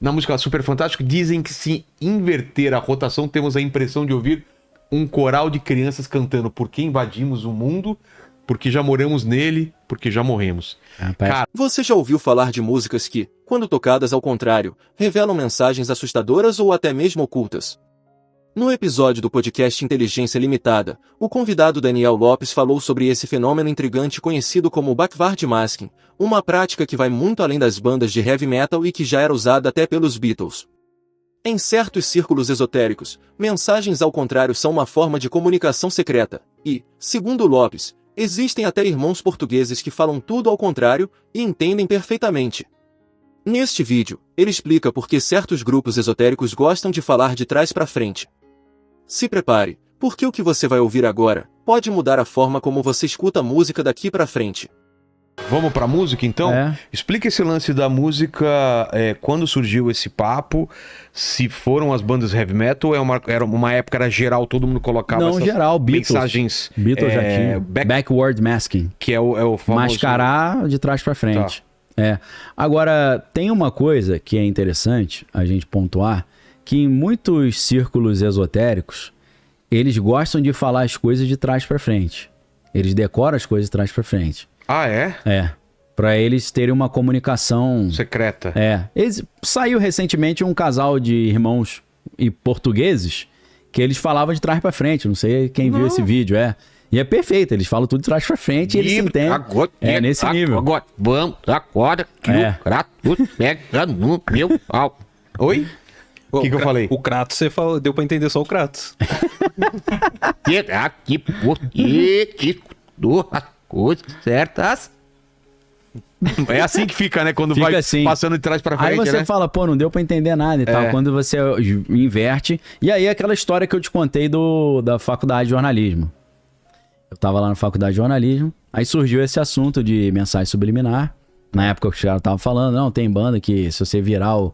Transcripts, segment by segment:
Na música Super Fantástico, dizem que se inverter a rotação, temos a impressão de ouvir um coral de crianças cantando porque invadimos o mundo, porque já moramos nele, porque já morremos. Cara, Você já ouviu falar de músicas que, quando tocadas ao contrário, revelam mensagens assustadoras ou até mesmo ocultas? No episódio do podcast Inteligência Limitada, o convidado Daniel Lopes falou sobre esse fenômeno intrigante conhecido como backward masking, uma prática que vai muito além das bandas de heavy metal e que já era usada até pelos Beatles. Em certos círculos esotéricos, mensagens ao contrário são uma forma de comunicação secreta, e, segundo Lopes, existem até irmãos portugueses que falam tudo ao contrário e entendem perfeitamente. Neste vídeo, ele explica por que certos grupos esotéricos gostam de falar de trás para frente. Se prepare, porque o que você vai ouvir agora pode mudar a forma como você escuta a música daqui para frente. vamos pra música então? Explica esse lance da música, quando surgiu esse papo, se foram as bandas heavy metal, era uma época, era geral, todo mundo colocava Não, essas geral, Beatles. mensagens... Beatles já tinha. Backward masking. Que é o famoso... Mascarar de trás pra frente. Agora, tem uma coisa que é interessante a gente pontuar, que em muitos círculos esotéricos, eles gostam de falar as coisas de trás pra frente. Eles decoram as coisas de trás pra frente. Ah, é? Pra eles terem uma comunicação... Secreta. Saiu recentemente um casal de irmãos e portugueses que eles falavam de trás pra frente. Não sei quem viu esse vídeo, E é perfeito, eles falam tudo de trás pra frente e eles se entendem. Agora, nesse nível. Agora, vamos, agora que o Kratos pega no meu pau. Oi? O que eu falei? O Kratos, você falou, deu pra entender só o Kratos. Será que porque que tu as coisas certas? É assim que fica, né? Quando Fica vai assim. passando de trás pra frente, Aí você né? fala, pô, não deu pra entender nada e tal. Quando você inverte. E aí aquela história que eu te contei da faculdade de jornalismo. Eu tava lá na faculdade de jornalismo, aí surgiu esse assunto de mensagem subliminar. Na época que os caras estavam falando, não, tem banda que se você virar o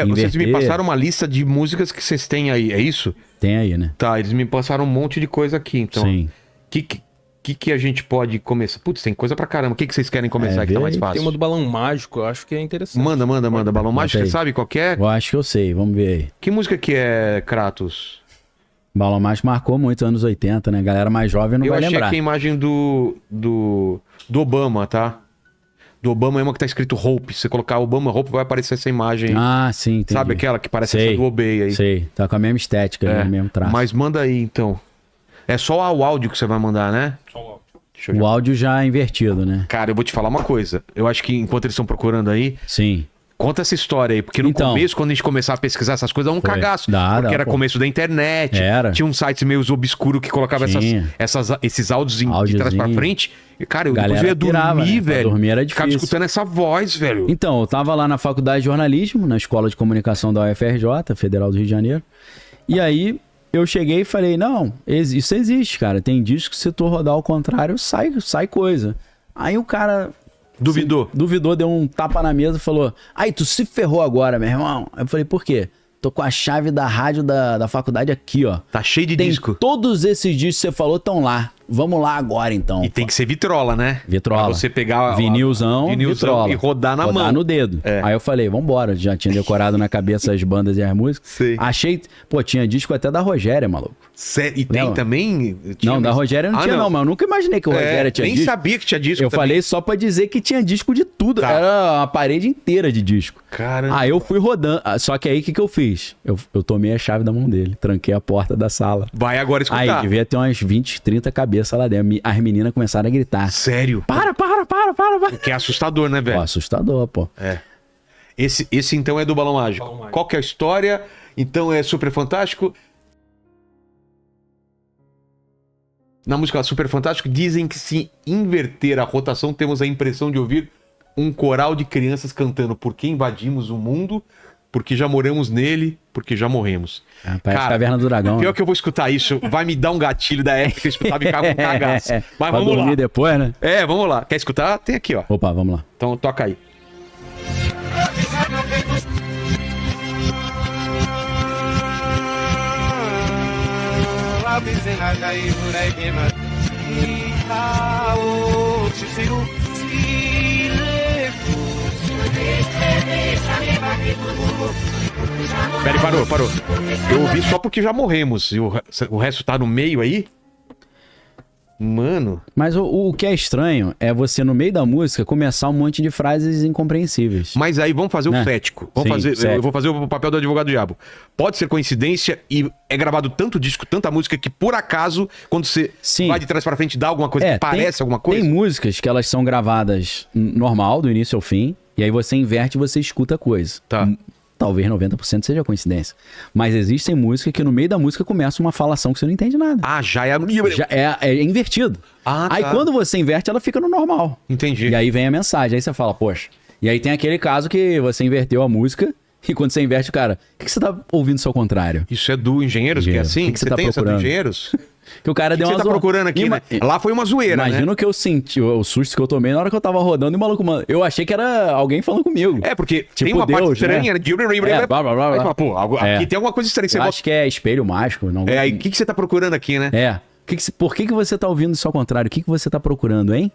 Vocês me passaram uma lista de músicas que vocês têm aí, é isso? Tem aí, né? Tá, eles me passaram um monte de coisa aqui, então. Sim. Que a gente pode começar? Putz, tem coisa pra caramba. O que vocês querem começar que tá mais fácil? Tem uma do balão mágico, eu acho que é interessante. Manda. Balão mágico, aí. você sabe qual que é? Eu acho que eu sei, vamos ver aí. Que música que é, Kratos? Balão Mágico marcou muito anos 80, né? Galera mais jovem não vai lembrar. Eu achei aqui a imagem do Obama, tá? Do Obama é uma que tá escrito Hope. Se você colocar Obama Hope, vai aparecer essa imagem. Ah, sim, entendi. Sabe aquela que parece essa do Obey aí? Sei, tá com a mesma estética, né? O mesmo traço. Mas manda aí, então. É só o áudio que você vai mandar, né? Só o áudio. Deixa eu O áudio já é invertido, né? Cara, eu vou te falar uma coisa. Eu acho que enquanto eles estão procurando aí... Sim. Conta essa história aí, porque no começo, quando a gente começar a pesquisar essas coisas, é um cagaço. Porque era começo da internet, tinha um site meio obscuro que colocava esses áudios de trás pra frente. E, cara, eu depois ia dormir, velho. Dormir era difícil. Ficava escutando essa voz, velho. Então, eu tava lá na faculdade de jornalismo, na Escola de Comunicação da UFRJ, Federal do Rio de Janeiro. E aí, eu cheguei e falei, não, isso existe, cara. Tem disco que se tu rodar ao contrário, sai coisa. Aí o cara... Duvidou, deu um tapa na mesa e falou, aí tu se ferrou agora, meu irmão. Aí eu falei, por quê? Tô com a chave da rádio da faculdade aqui, ó. Tá cheio de disco. Todos esses discos que você falou estão lá. Vamos lá agora, então. E tem que ser vitrola, né? Vitrola. Pra você pegar vinilzão vitrola e rodar na mão. Rodar no dedo. Aí eu falei, vambora. Já tinha decorado na cabeça as bandas e as músicas. Sei. Achei... Pô, tinha disco até da Rogéria, maluco. Sério? E tem também? Não, da Rogéria não tinha não, mas eu nunca imaginei que o Rogéria tinha nem disco. Nem sabia que tinha disco Eu também. falei só pra dizer que tinha disco de tudo. Tá. Era uma parede inteira de disco. Caramba. Aí eu fui rodando. Só que aí o que eu fiz? Eu tomei a chave da mão dele. Tranquei a porta da sala. Vai agora escutar. Aí devia ter umas 20, 30 cabeças lá dentro. As meninas começaram a gritar. Sério? Para. Que é assustador, né, velho? Pô, assustador, pô. Esse então é do Balão Mágico. Qual que é a história? Então é Super Fantástico. Na música Super Fantástico, dizem que se inverter a rotação, temos a impressão de ouvir um coral de crianças cantando porque invadimos o mundo, porque já moramos nele, porque já morremos. Parece Caverna do Dragão. Pior que eu vou escutar isso, vai me dar um gatilho da época, escutar me cago com cagaço. Mas vamos dormir lá. Depois, né? Vamos lá. Quer escutar? Tem aqui, ó. Opa, vamos lá. Então toca aí. Peraí, parou. Eu ouvi só porque já morremos. E o resto tá no meio aí? Mano. Mas o que é estranho é você, no meio da música, começar um monte de frases incompreensível. Mas aí vamos fazer o cético. Sim, Eu vou fazer o papel do advogado diabo. Pode ser coincidência e é gravado tanto disco, tanta música que por acaso, quando você vai de trás pra frente, dá alguma coisa que parece alguma coisa? Tem músicas que elas são gravadas normal, do início ao fim, e aí você inverte e você escuta a coisa. Tá. Talvez 90% seja coincidência. Mas existem músicas que no meio da música começa uma falação que você não entende nada. Ah, já é... Já é invertido. Ah, tá. Aí quando você inverte, ela fica no normal. Entendi. E aí vem a mensagem. Aí você fala, poxa. E aí tem aquele caso que você inverteu a música e quando você inverte, cara, o que você tá ouvindo ao contrário? Isso é do Engenheiros, que é assim? O que você tá tem essa do procurando? Engenheiros? Que o cara deu uma você tá procurando aqui, né? Lá foi uma zoeira, Imagina né? o que eu senti, o susto que eu tomei na hora que eu tava rodando e o maluco, mano, eu achei que era alguém falando comigo. É, porque Tipo tem uma parte Deus, estranha, né? né? Blá, blá, blá, Aí blá. fala, pô, aqui tem alguma coisa estranha. Você Eu acho que é espelho mágico. Não... aí o que você tá procurando aqui, né? Por que você tá ouvindo isso ao contrário? O que você tá procurando, hein?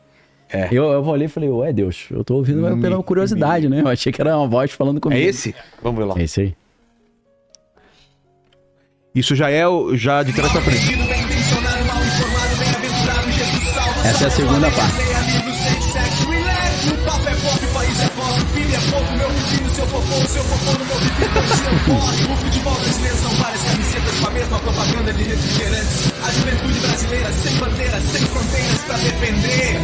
Eu olhei e falei, ué, Deus, eu tô ouvindo pela curiosidade, né? Eu achei que era uma voz falando comigo. É esse? Vamos ver lá. É esse aí. Isso já é já de trás pra frente. Essa é a segunda parte. A juventude brasileira sem bandeiras, sem fronteiras pra defender.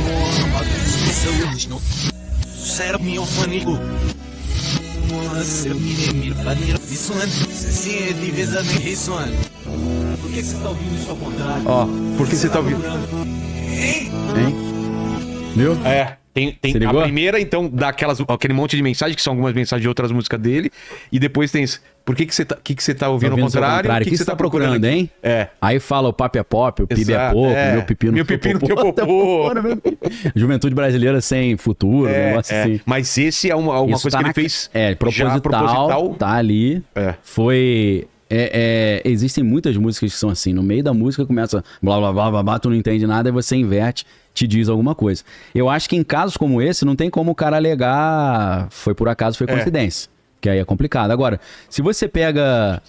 Por que você tá ouvindo isso ao contrário? Ó, por que você tá ouvindo? Hein? Viu? É. Tem a primeira, então, dá aquele monte de mensagens, que são algumas mensagens de outras músicas dele. E depois tem isso. Por que você tá ouvindo ao contrário? O que você tá procurando, hein? É. Aí fala o papo é pop, o PIB é pouco, meu pepino teu popô. Juventude brasileira sem futuro, um negócio assim. Mas esse é uma coisa que ele fez. Proposital, tá ali. Foi... existem muitas músicas que são assim. No meio da música começa blá blá blá blá blá, tu não entende nada, e você inverte, te diz alguma coisa. Eu acho que em casos como esse, não tem como o cara alegar foi por acaso, foi coincidência. Que aí é complicado. Agora, se você pega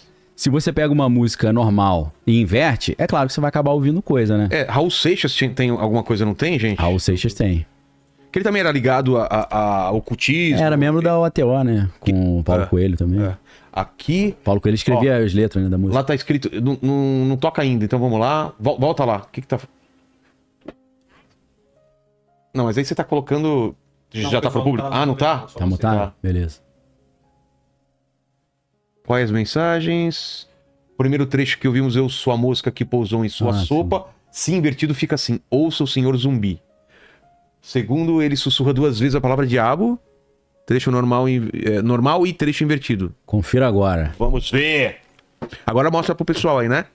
uma música normal e inverte, é claro que você vai acabar ouvindo coisa, né? Raul Seixas tem alguma coisa, não tem, gente? Raul Seixas tem. Que ele também era ligado ao ocultismo. Era membro da OTO, né? Com o Paulo Coelho também. Aqui... Paulo Coelho escrevia as letras, né, da música. Lá tá escrito... Não toca ainda, então vamos lá. Volta lá. O que tá... Não, mas aí você tá colocando... Já tá pro público? Não tá? Tá mutado? Beleza. Quais mensagens? Primeiro trecho que ouvimos, eu sou a mosca que pousou em sua sopa. Se invertido fica assim, ouça o senhor zumbi. Segundo, ele sussurra 2 vezes a palavra diabo. Trecho normal e trecho invertido. Confira agora. Vamos ver. Agora mostra pro pessoal aí, né?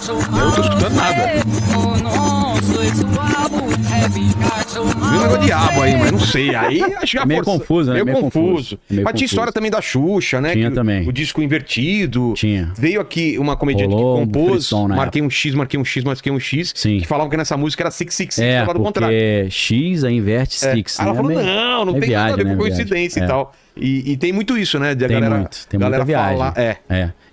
Eu não tô escutando nada. Vi um negócio de diabo aí, mas não sei. Aí acho que é meio confuso, né? Meio confuso. Mas tinha história também da Xuxa, né? Tinha também. O disco invertido. Tinha. Veio aqui uma comediante que compôs. Marquei um X. Sim. Que falavam que nessa música era 666, falava do contrário. X aí inverte 6. Aí ela falou, não tem nada a ver com coincidência e tal. E tem muito isso, né? De tem muita viagem. Falar,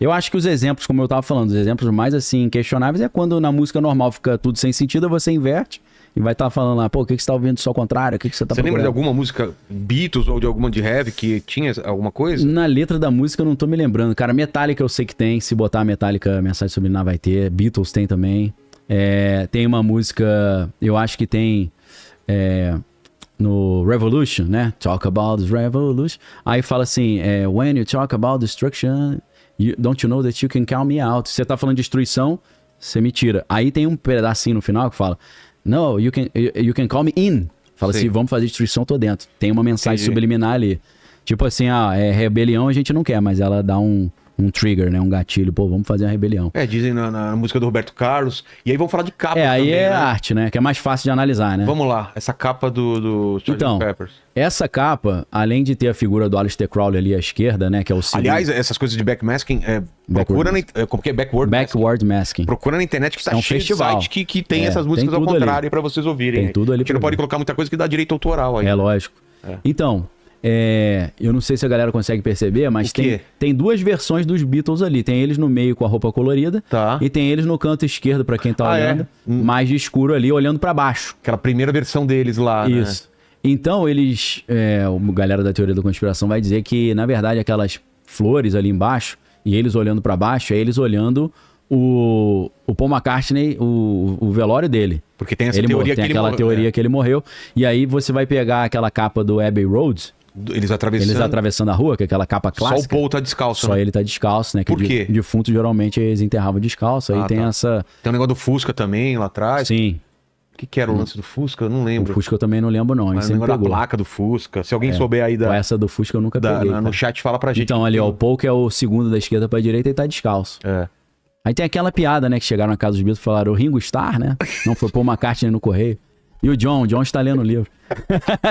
Eu acho que os exemplos, como eu tava falando, os exemplos mais assim questionáveis é quando na música normal fica tudo sem sentido, você inverte e vai estar falando lá, pô, o que você tá ouvindo só ao contrário? O que você tá procurando? Você lembra de alguma música Beatles ou de alguma de heavy que tinha alguma coisa? Na letra da música eu não tô me lembrando. Cara, Metallica eu sei que tem, se botar Metallica, Mensagem Subliminar vai ter. Beatles tem também. Tem uma música, eu acho que tem... no Revolution, né? Talk about this revolution. Aí fala assim, when you talk about destruction, don't you know that you can count me out? Você tá falando de destruição, você me tira. Aí tem um pedacinho no final que fala, no, you can call me in. Fala assim, vamos fazer destruição, tô dentro. Tem uma mensagem subliminar ali. Tipo assim, rebelião a gente não quer, mas ela dá um trigger, né? Um gatilho. Pô, vamos fazer uma rebelião. Dizem na música do Roberto Carlos. E aí vamos falar de capa aí também, é né? arte, né? Que é mais fácil de analisar, né? Vamos lá, essa capa do Sgt. Então, Peppers. essa capa, além de ter a figura do Aleister Crowley ali à esquerda, né? Que é o símbolo... Aliás, essas coisas de backmasking, procura como que é? Backward masking. Procura na internet que está É um cheio festival. de site que tem essas tem músicas ao tudo contrário para vocês ouvirem. Tem tudo ali A gente não pra pode ver. colocar muita coisa que dá direito autoral aí. É lógico. Então, eu não sei se a galera consegue perceber, mas O quê? tem duas versões dos Beatles ali. Tem eles no meio com a roupa colorida Tá. e tem eles no canto esquerdo, pra quem tá Ah, é? olhando, mais de escuro ali, olhando pra baixo. Aquela primeira versão deles lá, né? Isso. Então, eles... a galera da teoria da conspiração vai dizer que, na verdade, aquelas flores ali embaixo, e eles olhando pra baixo, é eles olhando o Paul McCartney, o velório dele. Porque tem essa Ele teoria que tem ele aquela morreu, teoria que ele morreu. E aí você vai pegar aquela capa do Abbey Road, Eles atravessando. a rua, que é aquela capa Só clássica. o Paul tá descalço. Só né? ele tá descalço, né? Que Por quê? Defunto geralmente eles enterravam descalço. Aí tem tá. essa... Tem um negócio do Fusca também lá atrás. Sim. O que era o lance do Fusca? Eu não O lembro. Fusca eu também não lembro, não. Mas o Isso sempre negócio da pegou. placa do Fusca. Se alguém souber aí Ou essa do Fusca eu nunca peguei. no cara. chat, fala pra gente. Então, ali, ó, o Paul, que é o segundo da esquerda pra direita, ele tá descalço. É. Aí tem aquela piada, né, que chegaram na casa dos Beatles e falaram, o Ringo Starr, né? Não foi Paul McCartney no correio. E o John está lendo o livro.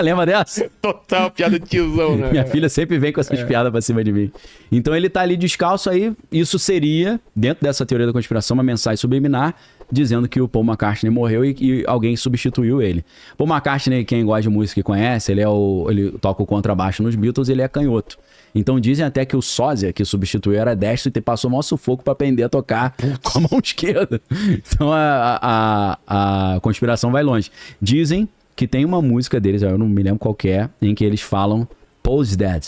Lembra dessa? Total piada de tiozão, né? Minha filha sempre vem com essas piadas pra cima de mim. Então ele tá ali descalço aí, isso seria, dentro dessa teoria da conspiração, uma mensagem subliminar, dizendo que o Paul McCartney morreu e alguém substituiu ele. Paul McCartney, quem gosta de música e conhece, ele toca o contrabaixo nos Beatles, ele é canhoto. Então dizem até que o sósia que substituiu era destro e passou o maior sufoco pra aprender a tocar com a mão esquerda. Então a conspiração vai longe. Dizem que tem uma música deles, eu não me lembro qual que é, em que eles falam Paul's dead.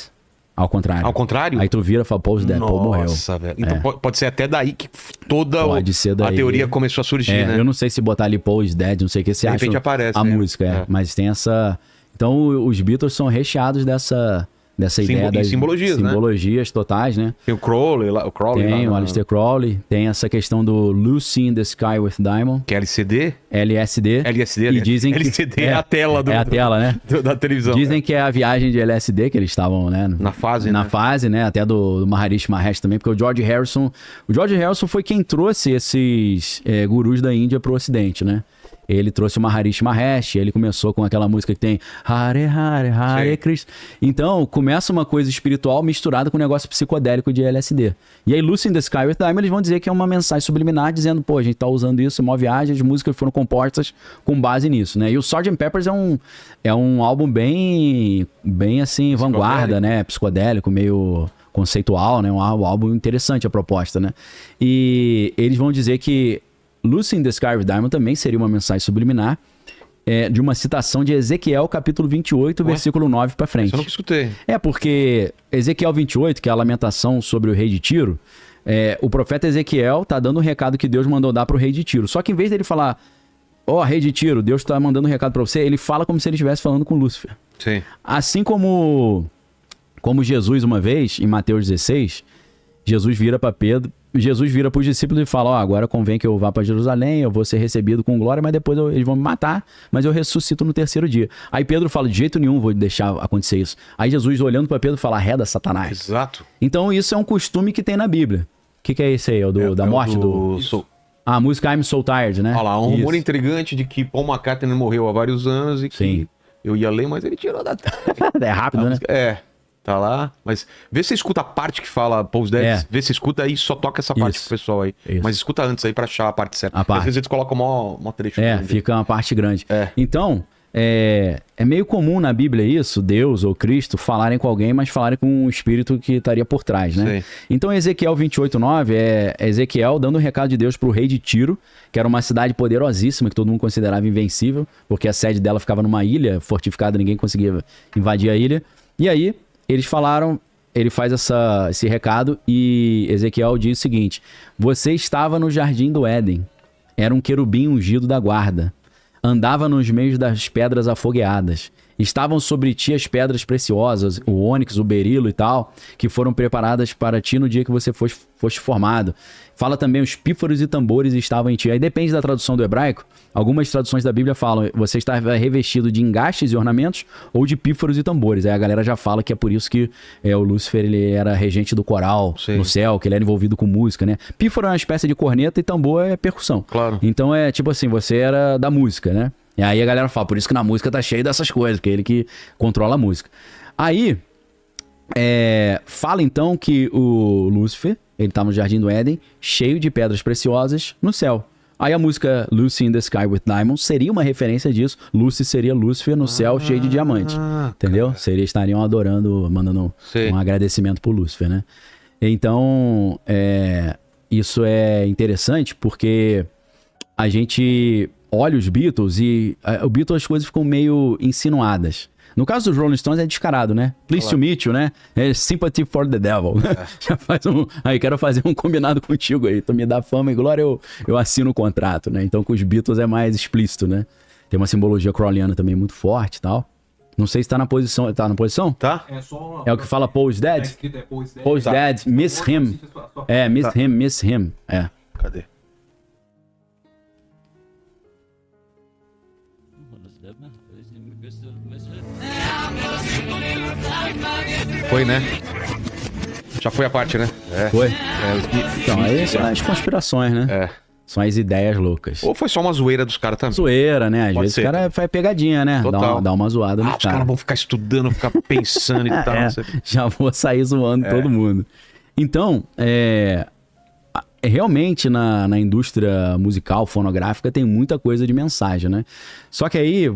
Ao contrário. Ao contrário? Aí tu vira e fala Paul's dead, Paul morreu. Nossa, velho. Então pode ser até daí que toda Pode ser daí. a teoria começou a surgir, né? Eu não sei se botar ali Paul's dead, não sei o que você De acha. repente aparece, a né? música, É. mas tem essa... Então os Beatles são recheados dessa ideia das simbologias, né? simbologias totais, né? Tem o Crowley lá. Tem o Aleister Crowley, tem essa questão do Lucy in the Sky with Diamond, Que é LCD? LSD. LSD, E dizem que... LCD é a tela É a tela, né? da televisão. Dizem que é a viagem de LSD que eles estavam, né? Na fase, Na né? fase, né? Até do Maharishi Mahesh também, porque o George Harrison foi quem trouxe esses gurus da Índia pro Ocidente, né? Ele trouxe o Maharishi Mahesh, ele começou com aquela música que tem Hare Hare Hare Sim. Krishna. Então, começa uma coisa espiritual misturada com um negócio psicodélico de LSD. E aí, Lucy in the Sky with Diamond, eles vão dizer que é uma mensagem subliminar dizendo, pô, a gente tá usando isso, uma viagem, as músicas foram compostas com base nisso, né? E o Sgt. Peppers é um álbum bem assim, vanguarda, né? Psicodélico, meio conceitual, né? Um álbum interessante a proposta, né? E eles vão dizer que Lucy in the Sky with Diamond também seria uma mensagem subliminar de uma citação de Ezequiel, capítulo 28, versículo 9 pra frente. Isso eu nunca escutei. Porque Ezequiel 28, que é a lamentação sobre o rei de Tiro, o profeta Ezequiel tá dando um recado que Deus mandou dar pro rei de Tiro. Só que em vez dele falar, rei de Tiro, Deus tá mandando um recado pra você, ele fala como se ele estivesse falando com Lúcifer. Sim. Assim como Jesus uma vez, em Mateus 16, Jesus vira para os discípulos e fala, agora convém que eu vá para Jerusalém, eu vou ser recebido com glória, mas depois eles vão me matar, mas eu ressuscito no terceiro dia. Aí Pedro fala, de jeito nenhum vou deixar acontecer isso. Aí Jesus, olhando para Pedro, fala, arreda Satanás. Exato. Então isso é um costume que tem na Bíblia. O que é esse aí? Da morte do... A música I'm So Tired, né? Olha lá, um rumor Isso. intrigante de que Paul McCartney morreu há vários anos e que Sim. eu ia ler, mas ele tirou da... É rápido, né? Tá lá, mas vê se você escuta a parte que fala Paul's Dead, vê se escuta aí, só toca essa parte Isso. pro pessoal aí. Isso. Mas escuta antes aí pra achar a parte certa. A parte. Às vezes eles colocam mó trecho. Fica uma parte grande. É. Então, é meio comum na Bíblia isso, Deus ou Cristo falarem com alguém, mas falarem com um espírito que estaria por trás, né? Sim. Então, Ezequiel 28:9 é Ezequiel dando um recado de Deus pro rei de Tiro, que era uma cidade poderosíssima, que todo mundo considerava invencível, porque a sede dela ficava numa ilha fortificada, ninguém conseguia invadir a ilha. E aí, eles falaram... Ele faz esse recado e Ezequiel diz o seguinte: você estava no jardim do Éden, era um querubim ungido da guarda, andava nos meios das pedras afogueadas, estavam sobre ti as pedras preciosas, o ônix, o berilo e tal, que foram preparadas para ti no dia que você foste formado. Fala também os pífaros e tambores estavam em ti. Aí depende da tradução do hebraico. Algumas traduções da Bíblia falam, você estava revestido de engastes e ornamentos ou de pífaros e tambores. Aí a galera já fala que é por isso que o Lúcifer ele era regente do coral no céu, que ele era envolvido com música, né? Pífaro é uma espécie de corneta e tambor é percussão. Claro. Então é tipo assim, você era da música, né? E aí a galera fala, por isso que na música tá cheio dessas coisas, porque é ele que controla a música. Aí, fala então que o Lúcifer, ele tá no Jardim do Éden, cheio de pedras preciosas no céu. Aí a música Lucy in the Sky with Diamonds seria uma referência disso. Lucy seria Lúcifer no céu cheio de diamante. Entendeu? Estariam adorando, mandando um agradecimento pro Lúcifer, né? Então, isso é interessante porque a gente olha os Beatles e o Beatles as coisas ficam meio insinuadas. No caso dos Rolling Stones é descarado, né? Please to meet you, né? É Sympathy for the Devil. Já faz aí, quero fazer um combinado contigo aí. Tu me dá fama e glória, eu assino o contrato, né? Então com os Beatles é mais explícito, né? Tem uma simbologia crowleyana também muito forte e tal. Não sei se tá na posição. Tá na posição? Tá. É o que fala Paul's Dead? Paul's Dead, Miss Him. Miss Him. É. Cadê? Foi, né? Já foi a parte, né? Foi? Então, aí são as conspirações, né? São as ideias loucas. Ou foi só uma zoeira dos caras também? Zoeira, né? Às Pode vezes ser. o cara faz pegadinha, né? Dá uma zoada no os caras vão ficar estudando, ficar pensando e tal. Já vou sair zoando todo mundo. Então, realmente na indústria musical, fonográfica, tem muita coisa de mensagem, né? Só que aí,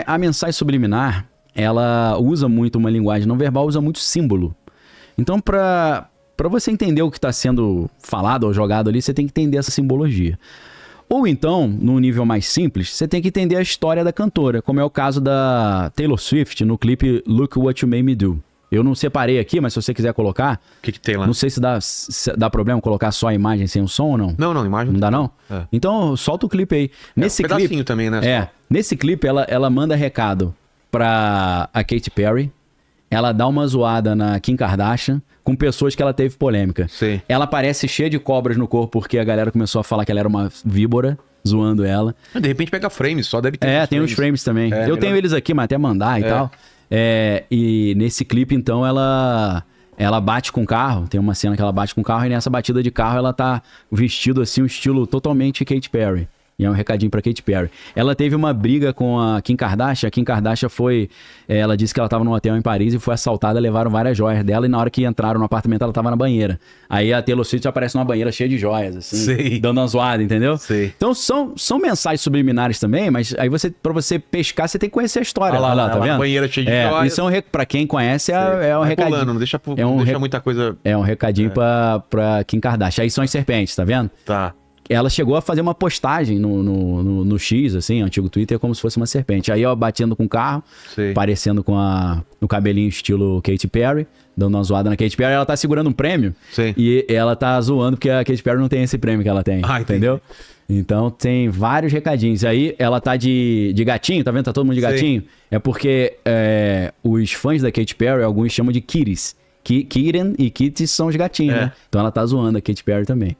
a mensagem subliminar, ela usa muito uma linguagem não verbal, usa muito símbolo. Então, para você entender o que está sendo falado ou jogado ali, você tem que entender essa simbologia. Ou então, num nível mais simples, você tem que entender a história da cantora, como é o caso da Taylor Swift no clipe Look What You Made Me Do. Eu não separei aqui, mas se você quiser colocar... O que tem lá? Não sei se dá problema colocar só a imagem sem o som ou não. Não, imagem. Não dá não? Então, solta o clipe aí. Nesse pedacinho clipe também, né? Nesse clipe, ela manda recado pra a Katy Perry. Ela dá uma zoada na Kim Kardashian com pessoas que ela teve polêmica. Sim. Ela parece cheia de cobras no corpo porque a galera começou a falar que ela era uma víbora, zoando ela. De repente pega frames, só deve ter. Tem uns frames também. Eu tenho eles aqui, mas até mandar e tal. E nesse clipe, então, ela bate com o carro. Tem uma cena que ela bate com o carro e nessa batida de carro ela tá vestido assim, um estilo totalmente Katy Perry. E é um recadinho pra Katy Perry. Ela teve uma briga com a Kim Kardashian. A Kim Kardashian foi... ela disse que ela tava num hotel em Paris e foi assaltada, levaram várias joias dela e na hora que entraram no apartamento ela tava na banheira. Aí a Taylor Swift aparece numa banheira cheia de joias, assim, dando uma zoada, entendeu? Sei. Então são mensagens subliminares também, mas aí pra você pescar, você tem que conhecer a história. Tá vendo? Na banheira cheia de joias. Isso pra quem conhece é um recadinho. Pulando, não deixa muita coisa... É um recadinho pra Kim Kardashian. Aí são as serpentes, tá vendo? Tá. Ela chegou a fazer uma postagem no X, assim, antigo Twitter, como se fosse uma serpente. Aí, batendo com o carro, parecendo com o cabelinho estilo Katy Perry, dando uma zoada na Katy Perry. Ela tá segurando um prêmio e ela tá zoando porque a Katy Perry não tem esse prêmio que ela tem, entendeu? Então, tem vários recadinhos. Aí, ela tá de gatinho, tá vendo? Tá todo mundo de gatinho. É porque os fãs da Katy Perry, alguns chamam de kitties. Kitten e kitties são os gatinhos, né? Então, ela tá zoando a Katy Perry também.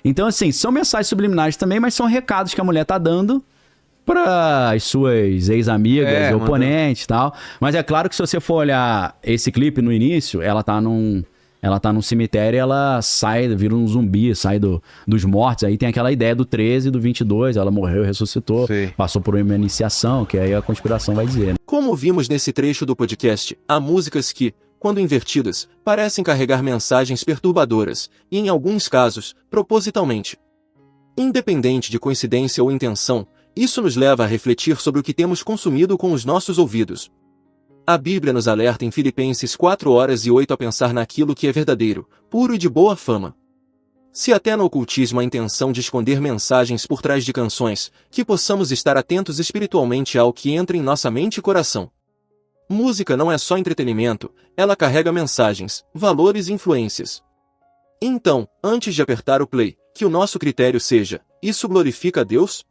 Então, assim, são mensagens subliminares também, mas são recados que a mulher tá dando para as suas ex-amigas, oponentes e tal. Mas é claro que se você for olhar esse clipe no início, ela tá num cemitério e ela vira um zumbi, sai dos mortos. Aí tem aquela ideia do 13 e do 22, ela morreu, ressuscitou, passou por uma iniciação, que aí a conspiração vai dizer, né? Como vimos nesse trecho do podcast, há músicas que, quando invertidas, parecem carregar mensagens perturbadoras, e em alguns casos, propositalmente. Independente de coincidência ou intenção, isso nos leva a refletir sobre o que temos consumido com os nossos ouvidos. A Bíblia nos alerta em Filipenses 4:8 a pensar naquilo que é verdadeiro, puro e de boa fama. Se até no ocultismo há intenção de esconder mensagens por trás de canções, que possamos estar atentos espiritualmente ao que entra em nossa mente e coração. Música não é só entretenimento, ela carrega mensagens, valores e influências. Então, antes de apertar o play, que o nosso critério seja: isso glorifica a Deus?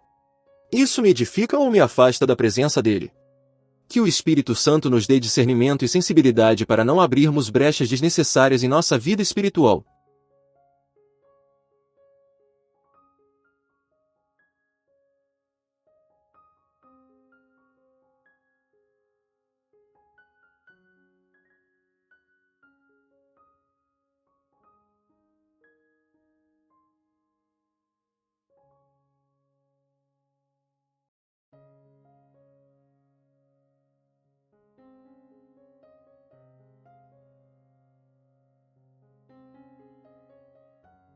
Isso me edifica ou me afasta da presença dele? Que o Espírito Santo nos dê discernimento e sensibilidade para não abrirmos brechas desnecessárias em nossa vida espiritual.